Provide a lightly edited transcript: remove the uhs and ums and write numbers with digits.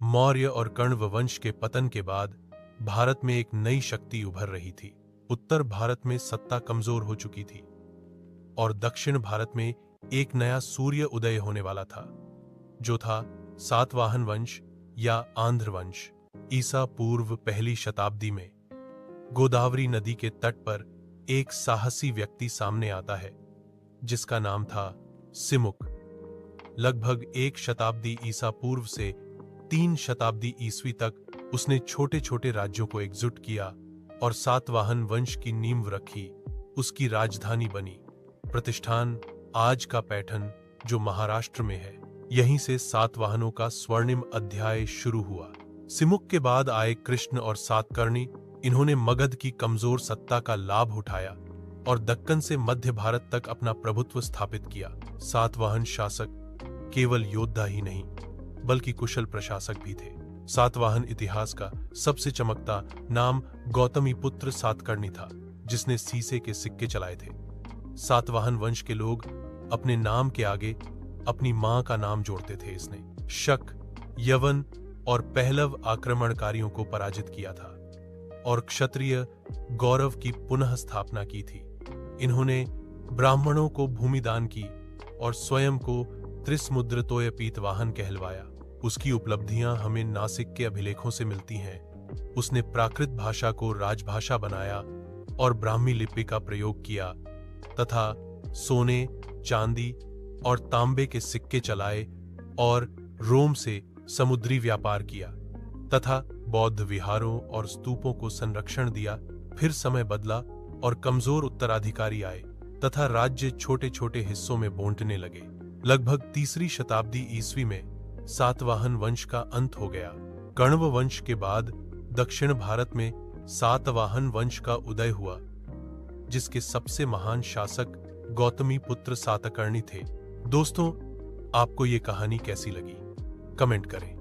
मौर्य और कण्व वंश के पतन के बाद भारत में एक नई शक्ति उभर रही थी। उत्तर भारत में सत्ता कमजोर हो चुकी थी और दक्षिण भारत में एक नया सूर्य उदय होने वाला था, जो था सातवाहन वंश या आंध्र वंश। ईसा पूर्व पहली शताब्दी में गोदावरी नदी के तट पर एक साहसी व्यक्ति सामने आता है जिसका नाम था सिमुक। लगभग 1 शताब्दी ईसा पूर्व से 3 शताब्दी ईस्वी तक उसने छोटे छोटे राज्यों को एकजुट किया और सातवाहन वंश की नींव रखी। उसकी राजधानी बनी प्रतिष्ठान, आज का पैठन, जो महाराष्ट्र में है। यहीं से सातवाहनों का स्वर्णिम अध्याय शुरू हुआ। सिमुक के बाद आए कृष्ण और सातकर्णी। इन्होंने मगध की कमजोर सत्ता का लाभ उठाया और दक्कन से मध्य भारत तक अपना प्रभुत्व स्थापित किया। सातवाहन शासक केवल योद्धा ही नहीं बल्कि कुशल प्रशासक भी थे। सातवाहन इतिहास का सबसे चमकता नाम गौतमीपुत्र सातकर्णी था, जिसने सीसे के सिक्के चलाए थे। सातवाहन वंश के लोग अपने नाम के आगे अपनी मां का नाम जोड़ते थे। इसने शक, यवन और पहलव आक्रमणकारियों को पराजित किया था और क्षत्रिय गौरव की पुनः स्थापना की थी। इन्होंने ब्राह्मणों को भूमिदान की और स्वयं को त्रिसमुद्रतोय पीतवाहन कहलवाया। उसकी उपलब्धियां हमें नासिक के अभिलेखों से मिलती हैं। उसने प्राकृत भाषा को राजभाषा बनाया और ब्राह्मी लिपि का प्रयोग किया तथा सोने, चांदी और तांबे के सिक्के चलाए और रोम से समुद्री व्यापार किया तथा बौद्ध विहारों और स्तूपों को संरक्षण दिया। फिर समय बदला और कमजोर उत्तराधिकारी आए तथा राज्य छोटे छोटे हिस्सों में बांटने लगे। लगभग 3री शताब्दी ईस्वी में सातवाहन वंश का अंत हो गया। कण्व वंश के बाद दक्षिण भारत में सातवाहन वंश का उदय हुआ, जिसके सबसे महान शासक गौतमीपुत्र सातकर्णी थे। दोस्तों, आपको ये कहानी कैसी लगी? कमेंट करें।